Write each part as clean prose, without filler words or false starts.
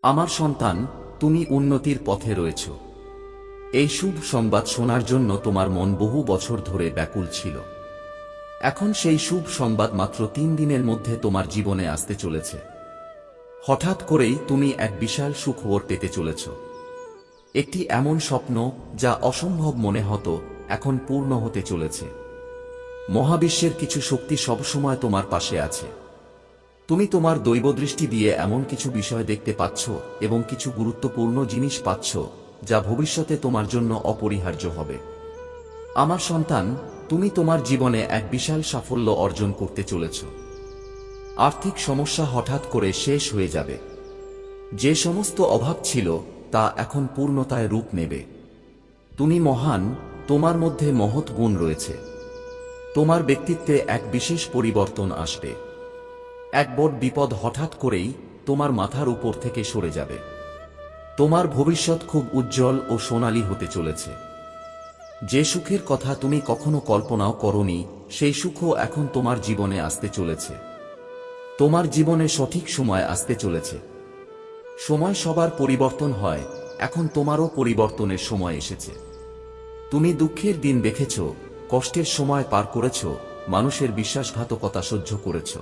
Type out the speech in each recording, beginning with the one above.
আমার সন্তান, তুমি উন্নতির পথে রয়েছ। এই শুভ সংবাদ শোনার জন্য তোমার মন বহু বছর ধরে ব্যাকুল ছিল। এখন সেই শুভ সংবাদ মাত্র 3 দিনের মধ্যে তোমার জীবনে আসতে চলেছে। হঠাৎ করেই তুমি এক বিশাল সুখবর পেতে চলেছ। একটি এমন স্বপ্ন যা অসম্ভব মনে হতো, এখন পূর্ণ হতে চলেছে। মহাবিশ্বের কিছু শক্তি সবসময় তোমার পাশে আছে। তুমি তোমার দৈবদৃষ্টি দিয়ে এমন কিছু বিষয় দেখতে পাচ্ছ এবং কিছু গুরুত্বপূর্ণ জিনিস পাচ্ছ যা ভবিষ্যতে তোমার জন্য অপরিহার্য হবে। আমার সন্তান, তুমি তোমার জীবনে এক বিশাল সাফল্য অর্জন করতে চলেছ। আর্থিক সমস্যা হঠাৎ করে শেষ হয়ে যাবে। যে সমস্ত অভাব ছিল তা এখন পূর্ণতায় রূপ নেবে। তুমি মহান, তোমার মধ্যে মহৎ গুণ রয়েছে। তোমার ব্যক্তিত্বে এক বিশেষ পরিবর্তন আসবে। এক বড় বিপদ হঠাৎ করেই তোমার মাথার উপর থেকে সরে যাবে। তোমার ভবিষ্যৎ খুব উজ্জ্বল ও সোনালী হতে চলেছে। যে সুখের কথা তুমি কখনো কল্পনাও করনি, সেই সুখও এখন তোমার জীবনে আসতে চলেছে। তোমার জীবনে সঠিক সময় আসতে চলেছে। সময় সবার পরিবর্তন হয়, এখন তোমারও পরিবর্তনের সময় এসেছে। তুমি দুঃখের দিন দেখেছ, কষ্টের সময় পার করেছ, মানুষের বিশ্বাসঘাতকতা সহ্য করেছ।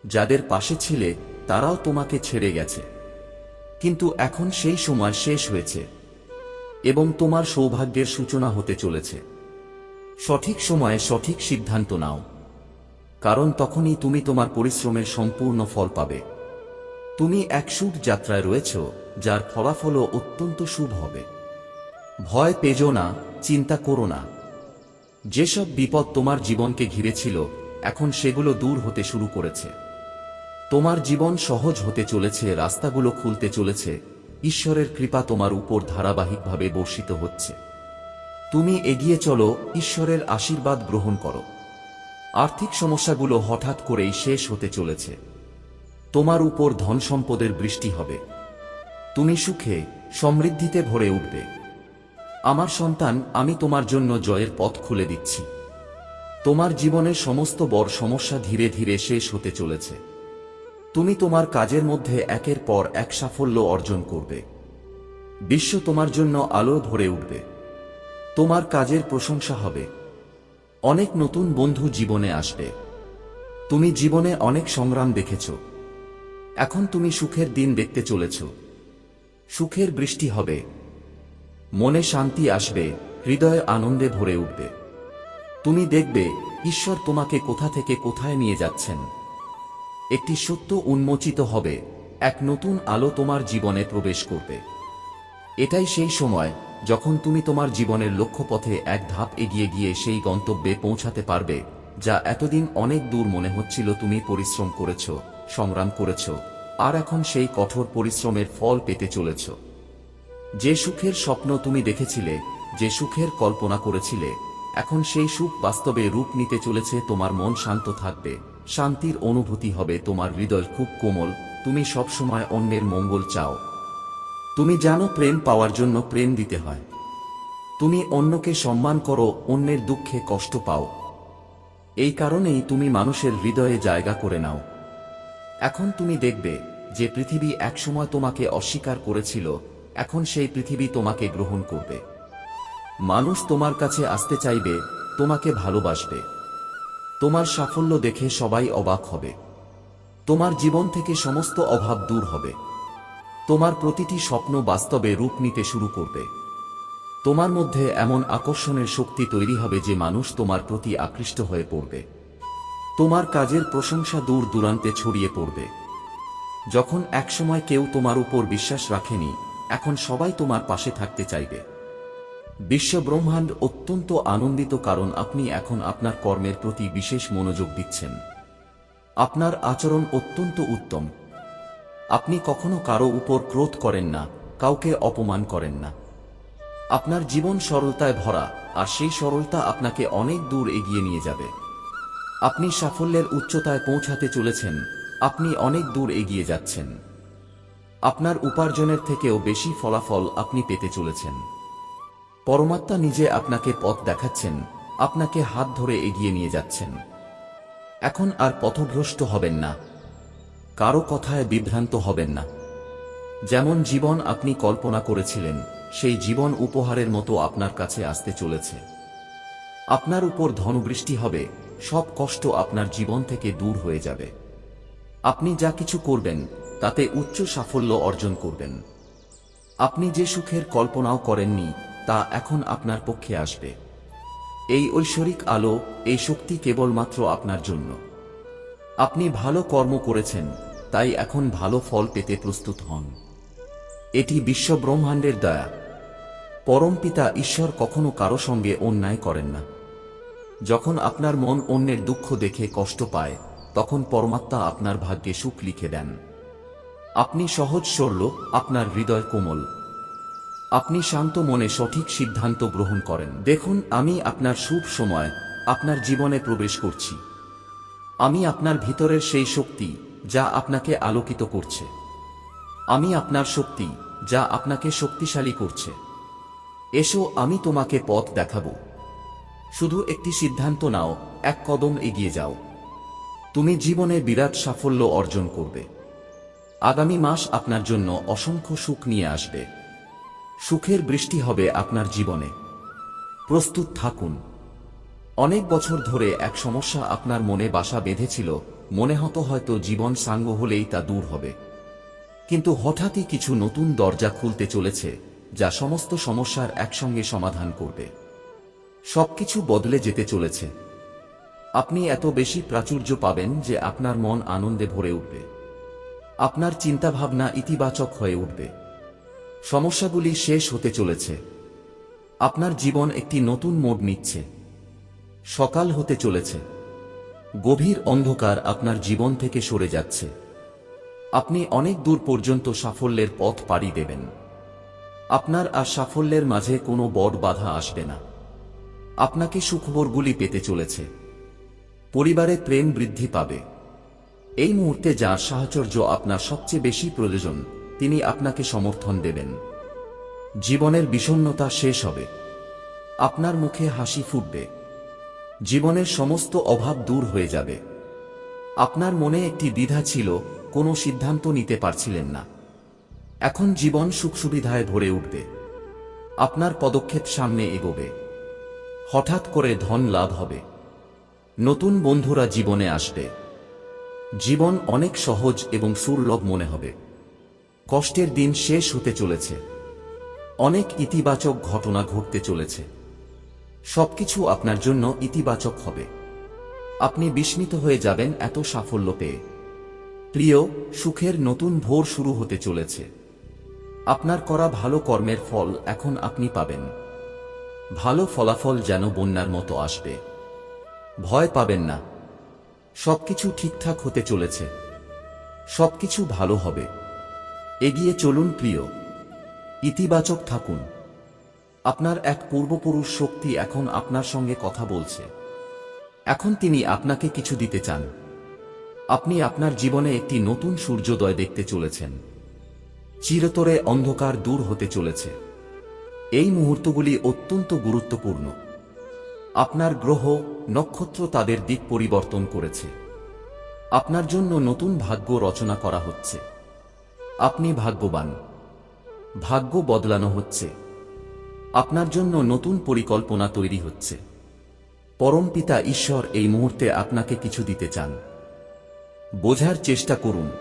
যাদের পাশে ছিলে তারাও তোমাকে ছেড়ে গেছে। কিন্তু এখন সেই সময় শেষ হয়েছে এবং তোমার সৌভাগ্যের সূচনা হতে চলেছে। সঠিক সময়ে সঠিক সিদ্ধান্ত নাও, কারণ তখনই তুমি তোমার পরিশ্রমের সম্পূর্ণ ফল পাবে। তুমি এক শুভ যাত্রায় রয়েছ, যার ফলাফলও অত্যন্ত শুভ হবে। ভয় পেজো না, চিন্তা করো না। যেসব বিপদ তোমার জীবনকে ঘিরেছিল, এখন সেগুলো দূর হতে শুরু করেছে। তোমার জীবন সহজ হতে চলেছে, রাস্তাগুলো খুলতে চলেছে। ঈশ্বরের কৃপা তোমার উপর ধারাবাহিকভাবে বর্ষিত হচ্ছে। তুমি এগিয়ে চলো, ঈশ্বরের আশীর্বাদ গ্রহণ করো। আর্থিক সমস্যাগুলো হঠাৎ করেই শেষ হতে চলেছে। তোমার উপর ধন সম্পদের বৃষ্টি হবে। তুমি সুখে, সমৃদ্ধিতে ভরে উঠবে। আমার সন্তান, আমি তোমার জন্য জয়ের পথ খুলে দিচ্ছি। তোমার জীবনের সমস্ত বড় সমস্যা ধীরে ধীরে শেষ হতে চলেছে। তুমি তোমার কাজের মধ্যে একের পর এক সাফল্য অর্জন করবে। বিশ্ব তোমার জন্য আলো ভরে উঠবে। তোমার কাজের প্রশংসা হবে। অনেক নতুন বন্ধু জীবনে আসবে। তুমি জীবনে অনেক সংগ্রাম দেখেছ। এখন তুমি সুখের দিন দেখতে চলেছ। সুখের বৃষ্টি হবে। মনে শান্তি আসবে, হৃদয়ে আনন্দে ভরে উঠবে। তুমি দেখবে ঈশ্বর তোমাকে কোথা থেকে কোথায় নিয়ে যাচ্ছেন। একটি সত্য উন্মোচিত হবে, এক নতুন আলো তোমার জীবনে প্রবেশ করবে। এটাই সেই সময় যখন তুমি তোমার জীবনের লক্ষ্যপথে এক ধাপ এগিয়ে গিয়ে সেই গন্তব্যে পৌঁছাতে পারবে যা এতদিন অনেক দূর মনে হচ্ছিল। তুমি পরিশ্রম করেছ, সংগ্রাম করেছ, আর এখন সেই কঠোর পরিশ্রমের ফল পেতে চলেছ। যে সুখের স্বপ্ন তুমি দেখেছিলে, যে সুখের কল্পনা করেছিলে, এখন সেই সুখ বাস্তবে রূপ নিতে চলেছে। তোমার মন শান্ত থাকবে, শান্তির অনুভূতি হবে। তোমার হৃদয় খুব কোমল। তুমি সবসময় অন্যের মঙ্গল চাও। তুমি জানো প্রেম পাওয়ার জন্য প্রেম দিতে হয়। তুমি অন্যকে সম্মান করো, অন্যের দুঃখে কষ্ট পাও। এই কারণেই তুমি মানুষের হৃদয়ে জায়গা করে নাও। এখন তুমি দেখবে যে পৃথিবী একসময় তোমাকে অস্বীকার করেছিল, এখন সেই পৃথিবী তোমাকে গ্রহণ করবে। মানুষ তোমার কাছে আসতে চাইবে, তোমাকে ভালোবাসবে। তোমার সাফল্য দেখে সবাই অবাক হবে। তোমার জীবন থেকে সমস্ত অভাব দূর হবে। তোমার প্রতিটি স্বপ্ন বাস্তবে রূপ নিতে শুরু করবে। তোমার মধ্যে এমন আকর্ষণের শক্তি তৈরি হবে যে মানুষ তোমার প্রতি আকৃষ্ট হয়ে পড়বে। তোমার কাজের প্রশংসা দূর দূরান্তে ছড়িয়ে পড়বে। যখন একসময় কেউ তোমার উপর বিশ্বাস রাখেনি, এখন সবাই তোমার পাশে থাকতে চাইবে। বিশ্ব ব্রহ্মাণ্ড অত্যন্ত আনন্দিত, কারণ আপনি এখন আপনার কর্মের প্রতি বিশেষ মনোযোগ দিচ্ছেন। আপনার আচরণ অত্যন্ত উত্তম। আপনি কখনো কারো উপর ক্রোধ করেন না, কাউকে অপমান করেন না। আপনার জীবন সরলতায় ভরা, আর সেই সরলতা আপনাকে অনেক দূর এগিয়ে নিয়ে যাবে। আপনি সাফল্যের উচ্চতায় পৌঁছাতে চলেছেন। আপনি অনেক দূর এগিয়ে যাচ্ছেন। আপনার উপার্জনের থেকেও বেশি ফলাফল আপনি পেতে চলেছেন। পরমাত্মা নিজে আপনাকে পথ দেখাচ্ছেন, আপনাকে হাত ধরে এগিয়ে নিয়ে যাচ্ছেন। এখন আর পথভ্রষ্ট হবেন না, কারো কথায় বিভ্রান্ত হবেন না। যেমন জীবন আপনি কল্পনা করেছিলেন সেই জীবন উপহারের মতো আপনার কাছে আসতে চলেছে। আপনার উপর ধনবৃষ্টি হবে, সব কষ্ট আপনার জীবন থেকে দূর হয়ে যাবে। আপনি যা কিছু করবেন তাতে উচ্চ সাফল্য অর্জন করবেন। আপনি যে সুখের কল্পনাও করেননি তা এখন আপনার পক্ষে আসবে। এই ঐশ্বরিক আলো, এই শক্তি কেবলমাত্র আপনার জন্য। আপনি ভালো কর্ম করেছেন, তাই এখন ভালো ফল পেতে প্রস্তুত হন। এটি বিশ্বব্রহ্মাণ্ডের দয়া। পরমপিতা ঈশ্বর কখনো কারো সঙ্গে অন্যায় করেন না। যখন আপনার মন অন্যের দুঃখ দেখে কষ্ট পায়, তখন পরমাত্মা আপনার ভাগ্যে সুখ লিখে দেন। আপনি সহজ সরল, আপনার হৃদয় কোমল। আপনি শান্ত মনে সঠিক সিদ্ধান্ত গ্রহণ করেন। দেখুন, আমি আপনার শুভ সময় আপনার জীবনে প্রবেশ করছি। আমি আপনার ভিতরের সেই শক্তি যা আপনাকে আলোকিত করছে। আমি আপনার শক্তি যা আপনাকে শক্তিশালী করছে। এসো, আমি তোমাকে পথ দেখাবো। শুধু একটি সিদ্ধান্ত নাও, এক কদম এগিয়ে যাও। তুমি জীবনে বিরাট সাফল্য অর্জন করবে। আগামী মাস আপনার জন্য অসংখ্য সুখ নিয়ে আসবে। সুখের বৃষ্টি হবে আপনার জীবনে। প্রস্তুত থাকুন। অনেক বছর ধরে এক সমস্যা আপনার মনে বাসা বেঁধেছিল, মনে হতো হয়তো জীবন সাঙ্গ হলেই তা দূর হবে। কিন্তু হঠাৎই কিছু নতুন দরজা খুলতে চলেছে, যা সমস্ত সমস্যার একসঙ্গে সমাধান করবে। সবকিছু বদলে যেতে চলেছে। আপনি এত বেশি প্রাচুর্য পাবেন যে আপনার মন আনন্দে ভরে উঠবে। আপনার চিন্তাভাবনা ইতিবাচক হয়ে উঠবে। সমস্যাগুলি শেষ হতে চলেছে। আপনার জীবন একটি নতুন মোড় নিচ্ছে। সকাল হতে চলেছে। গভীর অন্ধকার আপনার জীবন থেকে সরে যাচ্ছে। আপনি অনেক দূর পর্যন্ত সাফল্যের পথ পাড়ি দেবেন। আপনার আর সাফল্যের মাঝে কোনো বড় বাধা আসবে না। আপনাকে সুখবরগুলি পেতে চলেছে। পরিবারে প্রেম বৃদ্ধি পাবে। এই মুহূর্তে যার সাহচর্য আপনার সবচেয়ে বেশি প্রয়োজন, তিনি আপনাকে সমর্থন দেবেন। জীবনের বিষণ্ণতা শেষ হবে। আপনার মুখে হাসি ফুটবে। জীবনের সমস্ত অভাব দূর হয়ে যাবে। আপনার মনে একটি দ্বিধা ছিল, কোনো সিদ্ধান্ত নিতে পারছিলেন না। এখন জীবন সুখ সুবিধায় ভরে উঠবে। আপনার পদক্ষেপ সামনে এগোবে। হঠাৎ করে ধন লাভ হবে। নতুন বন্ধুরা জীবনে আসবে। জীবন অনেক সহজ এবং সুলভ মনে হবে। কষ্টের দিন শেষ হতে চলেছে। অনেক ইতিবাচক ঘটনা ঘটতে চলেছে। সবকিছু আপনার জন্য ইতিবাচক হবে। আপনি বিস্মিত হয়ে যাবেন এত সাফল্য পেয়ে। প্রিয়, সুখের নতুন ভোর শুরু হতে চলেছে। আপনার করা ভালো কর্মের ফল এখন আপনি পাবেন। ভালো ফলাফল যেন বন্যার মতো আসবে। ভয় পাবেন না। সবকিছু ঠিকঠাক হতে চলেছে। সবকিছু ভালো হবে। এগিয়ে চলুন প্রিয়। ইতিবাচক থাকুন। আপনার এক পূর্বপুরুষ শক্তি এখন আপনার সঙ্গে কথা বলছে। এখন তিনি আপনাকে কিছু দিতে চান। আপনি আপনার জীবনে একটি নতুন সূর্যোদয় দেখতে চলেছেন। চিরতরে অন্ধকার দূর হতে চলেছে। এই মুহূর্তগুলি অত্যন্ত গুরুত্বপূর্ণ। আপনার গ্রহ, নক্ষত্র তাদের দিক পরিবর্তন করেছে। আপনার জন্য নতুন ভাগ্য রচনা করা হচ্ছে। আপনি ভাগ্যবান। ভাগ্য বদলানো হচ্ছে। আপনার জন্য নতুন পরিকল্পনা তৈরি হচ্ছে। পরমপিতা ঈশ্বর এই মুহূর্তে আপনাকে কিছু দিতে চান। বোঝার চেষ্টা করুন।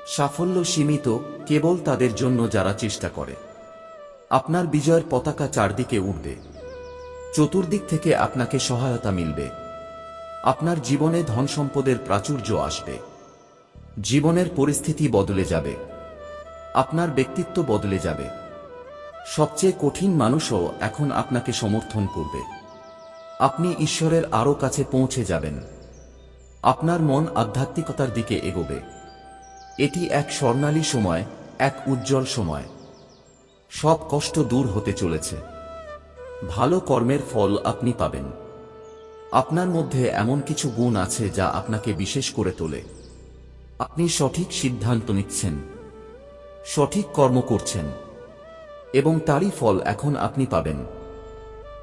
সাফল্য সীমিত কেবল তাদের জন্য যারা চেষ্টা করে। আপনার বিজয়ের পতাকা চারদিকে উঠবে। চতুর্দিক থেকে আপনাকে সহায়তা মিলবে। আপনার জীবনে ধন সম্পদের প্রাচুর্য আসবে। জীবনের পরিস্থিতি বদলে যাবে। আপনার ব্যক্তিত্ব বদলে যাবে। সবচেয়ে কঠিন মানুষও এখন আপনাকে সমর্থন করবে। আপনি ঈশ্বরের আরো কাছে পৌঁছে যাবেন। আপনার মন আধ্যাত্মিকতার দিকে এগোবে। এটি এক স্বর্ণালী সময়, এক উজ্জ্বল সময়। সব কষ্ট দূর হতে চলেছে। ভালো কর্মের ফল আপনি পাবেন। আপনার মধ্যে এমন কিছু গুণ আছে যা আপনাকে বিশেষ করে তোলে। আপনি সঠিক সিদ্ধান্ত নিচ্ছেন, সঠিক কর্ম করছেন এবং তারই ফল এখন আপনি পাবেন।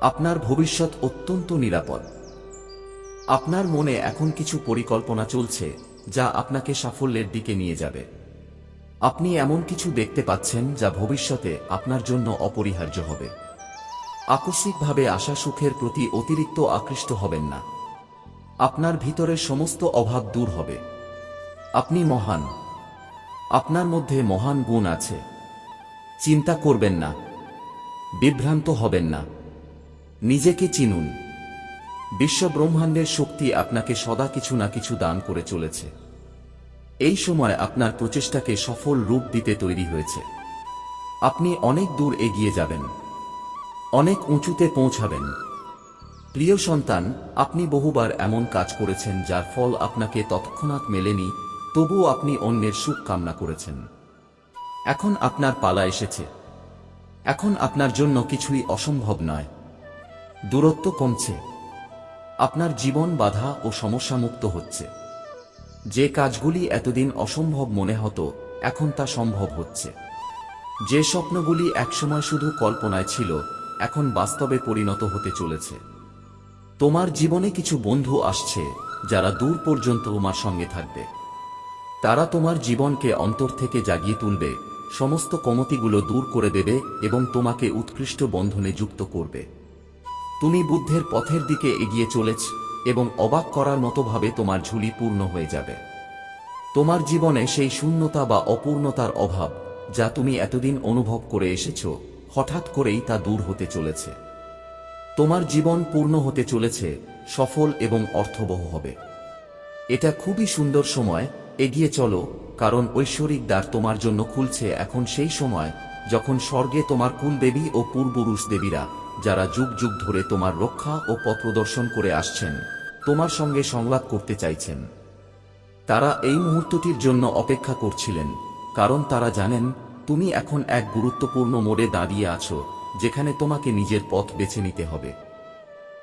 আপনার ভবিষ্যৎ অত্যন্ত নিরাপদ। আপনার মনে এখন কিছু পরিকল্পনা চলছে যা আপনাকে সাফল্যের দিকে নিয়ে যাবে। আপনি এমন কিছু দেখতে পাচ্ছেন যা ভবিষ্যতে আপনার জন্য অপরিহার্য হবে। আকস্মিকভাবে আসা সুখের প্রতি অতিরিক্ত আকৃষ্ট হবেন না। আপনার ভিতরের সমস্ত অভাব দূর হবে। আপনি মহান। আপনার মধ্যে মহান গুণ আছে। চিন্তা করবেন না, বিভ্রান্ত হবেন না। নিজেকে চিনুন। বিশ্ব ব্রহ্মাণ্ডের শক্তি আপনাকে সদা কিছু না কিছু দান করে চলেছে। এই সময় আপনার প্রচেষ্টাকে সফল রূপ দিতে তৈরি হয়েছে। আপনি অনেক দূর এগিয়ে যাবেন, অনেক উঁচুতে পৌঁছাবেন। প্রিয় সন্তান, আপনি বহুবার এমন কাজ করেছেন যার ফল আপনাকে তৎক্ষণাৎ মেলেনি, তবুও আপনি অন্যের সুখ কামনা করেছেন। এখন আপনার পালা এসেছে। এখন আপনার জন্য কিছুই অসম্ভব নয়। দূরত্ব কমছে। আপনার জীবন বাধা ও সমস্যামুক্ত হচ্ছে। যে কাজগুলি এতদিন অসম্ভব মনে হতো, এখন তা সম্ভব হচ্ছে। যে স্বপ্নগুলি একসময় শুধু কল্পনায় ছিল, এখন বাস্তবে পরিণত হতে চলেছে। তোমার জীবনে কিছু বন্ধু আসছে যারা দূর পর্যন্ত তোমার সঙ্গে থাকবে। তারা তোমার জীবনকে অন্তর থেকে জাগিয়ে তুলবে, সমস্ত কমতিগুলো দূর করে দেবে এবং তোমাকে উৎকৃষ্ট বন্ধনে যুক্ত করবে। তুমি বুদ্ধের পথের দিকে এগিয়ে চলেছ এবং অবাক করার মতোভাবে তোমার ঝুলি পূর্ণ হয়ে যাবে। তোমার জীবনে সেই শূন্যতা বা অপূর্ণতার অভাব যা তুমি এতদিন অনুভব করে এসেছ, হঠাৎ করেই তা দূর হতে চলেছে। তোমার জীবন পূর্ণ হতে চলেছে, সফল এবং অর্থবহ হবে। এটা খুবই সুন্দর সময়। এগিয়ে চলো, কারণ ঐশ্বরিক দ্বার তোমার জন্য খুলছে। এখন সেই সময় যখন স্বর্গে তোমার কুলদেবী ও পূর্বপুরুষ দেবীরা, যারা যুগ যুগ ধরে তোমার রক্ষা ও পথ প্রদর্শন করে আসছেন, তোমার সঙ্গে সংলাপ করতে চাইছেন। তারা এই মুহূর্তটির জন্য অপেক্ষা করছিলেন, কারণ তারা জানেন তুমি এখন এক গুরুত্বপূর্ণ মোড়ে দাঁড়িয়ে আছো, যেখানে তোমাকে নিজের পথ বেছে নিতে হবে।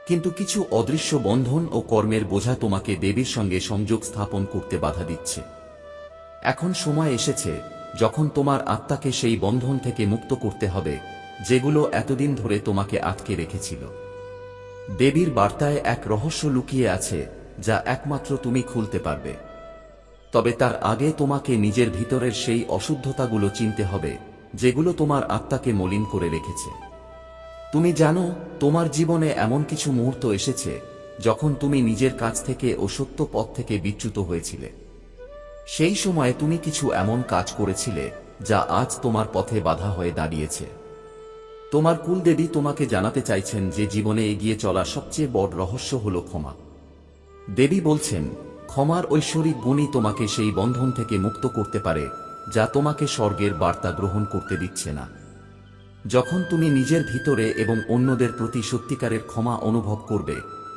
কিন্তু কিছু অদৃশ্য বন্ধন ও কর্মের বোঝা তোমাকে দেবীর সঙ্গে সংযোগ স্থাপন করতে বাধা দিচ্ছে। এখন সময় এসেছে যখন তোমার আত্মাকে সেই বন্ধন থেকে মুক্ত করতে হবে, যেগুলো এতদিন ধরে তোমাকে আটকে রেখেছিল। দেবীর বার্তায় এক রহস্য লুকিয়ে আছে যা একমাত্র তুমি খুলতে পারবে। তবে তার আগে তোমাকে নিজের ভিতরের সেই অশুদ্ধতাগুলো চিনতে হবে, যেগুলো তোমার আত্মাকে মলিন করে রেখেছে। তুমি জানো, তোমার জীবনে এমন কিছু মুহূর্ত এসেছে যখন তুমি নিজের কাছ থেকে ও সত্য পথ থেকে বিচ্যুত হয়েছিলে। সেই সময়ে তুমি কিছু এমন কাজ করেছিলে যা আজ তোমার পথে বাধা হয়ে দাঁড়িয়েছে। তোমার কুলদেবী তোমাকে জানাতে চাইছেন যে জীবনে এগিয়ে চলার সবচেয়ে বড় রহস্য হল ক্ষমা। দেবী বলছেন, ক্ষমার ঐশ্বরিক গুণই তোমাকে সেই বন্ধন থেকে মুক্ত করতে পারে যা তোমাকে স্বর্গের বার্তা গ্রহণ করতে দিচ্ছে না। যখন তুমি নিজের ভিতরে এবং অন্যদের প্রতি সত্যিকারের ক্ষমা অনুভব করবে,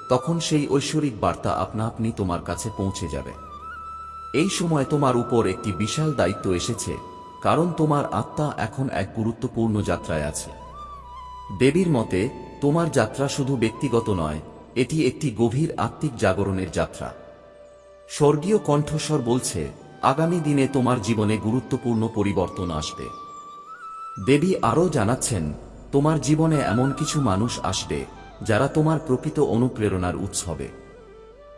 তখন সেই ঐশ্বরিক বার্তা আপনা আপনি তোমার কাছে পৌঁছে যাবে। এই সময় তোমার উপর একটি বিশাল দায়িত্ব এসেছে, কারণ তোমার আত্মা এখন এক গুরুত্বপূর্ণ যাত্রায় আছে। দেবীর মতে, তোমার যাত্রা শুধু ব্যক্তিগত নয়, এটি একটি গভীর আত্মিক জাগরণের যাত্রা। স্বর্গীয় কণ্ঠস্বর বলছে, আগামী দিনে তোমার জীবনে গুরুত্বপূর্ণ পরিবর্তন আসবে। দেবী আরও জানাচ্ছেন, তোমার জীবনে এমন কিছু মানুষ আসবে যারা তোমার প্রকৃত অনুপ্রেরণার উৎস হবে।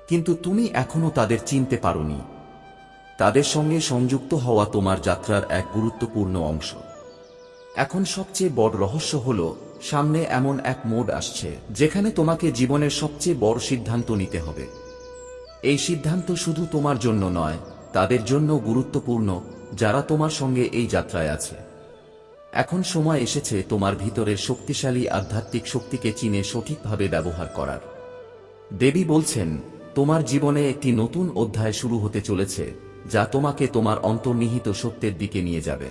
কিন্তু তুমি এখনো তাদের চিনতে পারোনি। তাদের সঙ্গে সংযুক্ত হওয়া তোমার যাত্রার এক গুরুত্বপূর্ণ অংশ। এখন সবচেয়ে বড় রহস্য হল, সামনে এমন এক মোড় আসছে যেখানে তোমাকে জীবনের সবচেয়ে বড় সিদ্ধান্ত নিতে হবে। এই সিদ্ধান্ত শুধু তোমার জন্য নয়, তাদের জন্য গুরুত্বপূর্ণ যারা তোমার সঙ্গে এই যাত্রায় আছে। এখন সময় এসেছে তোমার ভিতরের শক্তিশালী আধ্যাত্মিক শক্তিকে চিনে সঠিকভাবে ব্যবহার করার। দেবী বলছেন, তোমার জীবনে একটি নতুন অধ্যায় শুরু হতে চলেছে যা তোমাকে তোমার অন্তর্নিহিত সত্যের দিকে নিয়ে যাবে।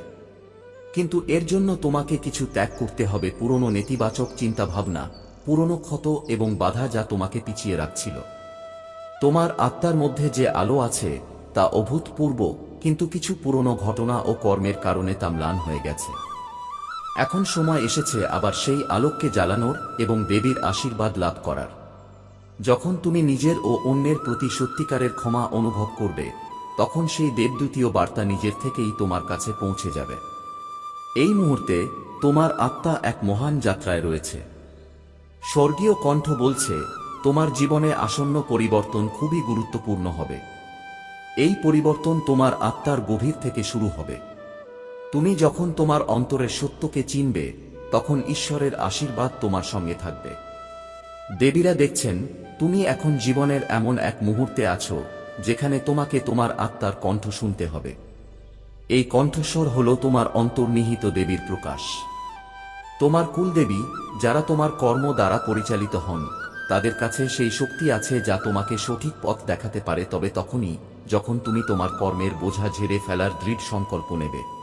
কিন্তু এর জন্য তোমাকে কিছু ত্যাগ করতে হবে, পুরনো নেতিবাচক চিন্তাভাবনা, পুরনো ক্ষত এবং বাধা যা তোমাকে পিছিয়ে রাখছিল। তোমার আত্মার মধ্যে যে আলো আছে তা অভূতপূর্ব, কিন্তু কিছু পুরনো ঘটনা ও কর্মের কারণে তা ম্লান হয়ে গেছে। এখন সময় এসেছে আবার সেই আলোককে জ্বালানোর এবং দেবীর আশীর্বাদ লাভ করার। যখন তুমি নিজের ও অন্যের প্রতি সত্যিকারের ক্ষমা অনুভব করবে, তখন সেই দেবদূতীয় বার্তা নিজের থেকেই তোমার কাছে পৌঁছে যাবে। এই মুহূর্তে তোমার আত্মা এক মহান যাত্রায় রয়েছে। স্বর্গীয় কণ্ঠ বলছে, তোমার জীবনে আসন্ন পরিবর্তন খুবই গুরুত্বপূর্ণ হবে। এই পরিবর্তন তোমার আত্মার গভীর থেকে শুরু হবে। তুমি যখন তোমার অন্তরের সত্যকে চিনবে, তখন ঈশ্বরের আশীর্বাদ তোমার সঙ্গে থাকবে। দেবীরা দেখছেন তুমি এখন জীবনের এমন এক মুহূর্তে আছো যেখানে তোমাকে তোমার আত্মার কণ্ঠ শুনতে হবে। এই কণ্ঠস্বর হল তোমার অন্তর্নিহিত দেবীর প্রকাশ। তোমার কুলদেবী, যারা তোমার কর্ম দ্বারা পরিচালিত হন, তাদের কাছে সেই শক্তি আছে যা তোমাকে সঠিক পথ দেখাতে পারে, তবে তখনই যখন তুমি তোমার কর্মের বোঝা ঝেড়ে ফেলার দৃঢ় সংকল্প নেবে।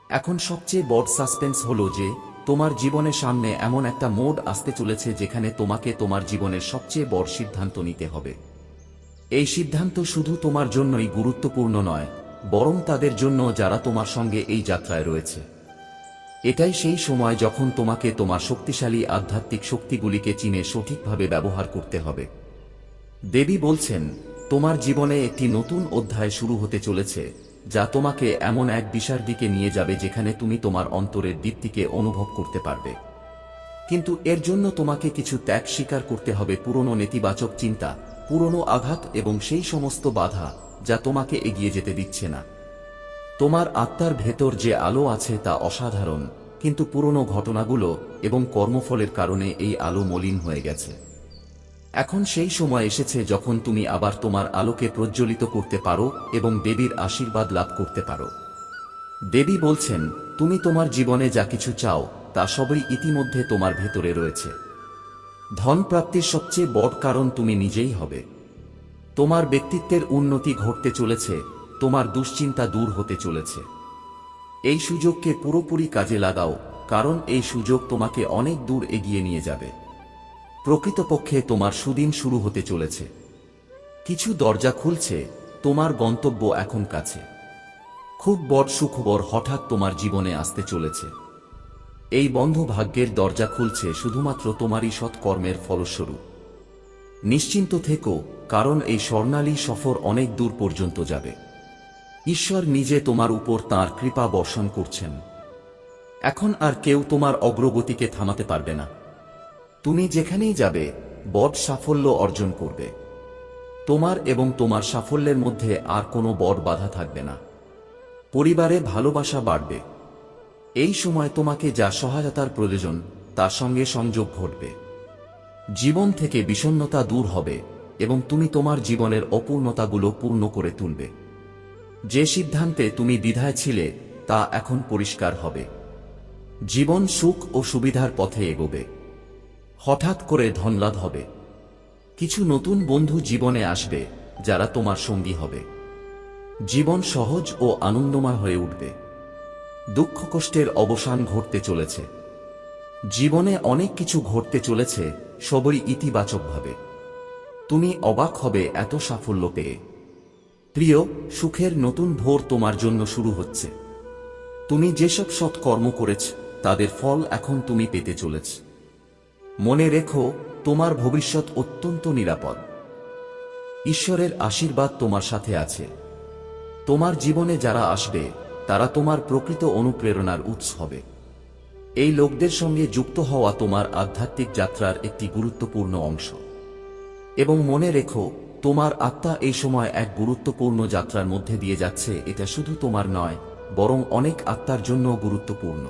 এখন সবচেয়ে বড় সাসপেন্স হলো যে তোমার জীবনের সামনে এমন একটা মোড় আসতে চলেছে যেখানে তোমাকে তোমার জীবনের সবচেয়ে বড় সিদ্ধান্ত নিতে হবে। এই সিদ্ধান্ত শুধু তোমার জন্যই গুরুত্বপূর্ণ নয়, বরং তাদের জন্য যারা তোমার সঙ্গে এই যাত্রায় রয়েছে। এটাই সেই সময় যখন তোমাকে তোমার শক্তিশালী আধ্যাত্মিক শক্তিগুলিকে চিনে সঠিকভাবে ব্যবহার করতে হবে। দেবী বলছেন তোমার জীবনে একটি নতুন অধ্যায় শুরু হতে চলেছে, যা তোমাকে এমন এক দিশার দিকে নিয়ে যাবে যেখানে তুমি তোমার অন্তরের দীপ্তিকে অনুভব করতে পারবে। কিন্তু এর জন্য তোমাকে কিছু ত্যাগ স্বীকার করতে হবে, পুরনো নেতিবাচক চিন্তা, পুরনো আঘাত এবং সেই সমস্ত বাধা যা তোমাকে এগিয়ে যেতে দিচ্ছে না। তোমার আত্মার ভেতর যে আলো আছে তা অসাধারণ, কিন্তু পুরনো ঘটনাগুলো এবং কর্মফলের কারণে এই আলো মলিন হয়ে গেছে। এখন সেই সময় এসেছে যখন তুমি আবার তোমার আলোকে প্রজ্বলিত করতে পারো এবং দেবীর আশীর্বাদ লাভ করতে পারো। দেবী বলছেন তুমি তোমার জীবনে যা কিছু চাও তা সবই ইতিমধ্যে তোমার ভেতরে রয়েছে। ধন প্রাপ্তির সবচেয়ে বড় কারণ তুমি নিজেই হবে। তোমার ব্যক্তিত্বের উন্নতি ঘটতে চলেছে, তোমার দুশ্চিন্তা দূর হতে চলেছে। এই সুযোগকে পুরোপুরি কাজে লাগাও, কারণ এই সুযোগ তোমাকে অনেক দূর এগিয়ে নিয়ে যাবে। প্রকৃতপক্ষে তোমার সুদিন শুরু হতে চলেছে। কিছু দরজা খুলছে, তোমার গন্তব্য এখন কাছে। খুব বড় সুখবর হঠাৎ তোমার জীবনে আসতে চলেছে। এই বন্ধ ভাগ্যের দরজা খুলছে শুধুমাত্র তোমারই সৎকর্মের ফলস্বরূপ। নিশ্চিন্ত থেকো, কারণ এই স্বর্ণালী সফর অনেক দূর পর্যন্ত যাবে। ঈশ্বর নিজে তোমার উপর তাঁর কৃপা বর্ষণ করছেন। এখন আর কেউ তোমার অগ্রগতিকে থামাতে পারবে না। তুমি যেখানেই যাবে বড় সাফল্য অর্জন করবে। তোমার এবং তোমার সাফল্যের মধ্যে আর কোনো বড় বাধা থাকবে না। পরিবারে ভালোবাসা বাড়বে। এই সময় তোমাকে যা সহায়তার প্রয়োজন তার সঙ্গে সংযোগ ঘটবে। জীবন থেকে বিষণ্ণতা দূর হবে এবং তুমি তোমার জীবনের অপূর্ণতাগুলো পূর্ণ করে তুলবে। যে সিদ্ধান্তে তুমি দ্বিধায় ছিলে তা এখন পরিষ্কার হবে। জীবন সুখ ও সুবিধার পথে এগোবে। হঠাৎ করে ধনলাভ হবে। কিছু নতুন বন্ধু জীবনে আসবে যারা তোমার সঙ্গী হবে। জীবন সহজ ও আনন্দময় হয়ে উঠবে। দুঃখ কষ্টের অবসান ঘটতে চলেছে। জীবনে অনেক কিছু ঘটতে চলেছে, সবই ইতিবাচকভাবে। তুমি অবাক হবে এত সাফল্য পেয়ে। প্রিয়, সুখের নতুন ভোর তোমার জন্য শুরু হচ্ছে। তুমি যেসব সৎকর্ম করেছ তাদের ফল এখন তুমি পেতে চলেছ। মনে রেখো, তোমার ভবিষ্যৎ অত্যন্ত নিরাপদ। ঈশ্বরের আশীর্বাদ তোমার সাথে আছে। তোমার জীবনে যারা আসবে তারা তোমার প্রকৃত অনুপ্রেরণার উৎস হবে। এই লোকদের সঙ্গে যুক্ত হওয়া তোমার আধ্যাত্মিক যাত্রার একটি গুরুত্বপূর্ণ অংশ। এবং মনে রেখো, তোমার আত্মা এই সময় এক গুরুত্বপূর্ণ যাত্রার মধ্যে দিয়ে যাচ্ছে। এটা শুধু তোমার নয়, বরং অনেক আত্মার জন্য গুরুত্বপূর্ণ।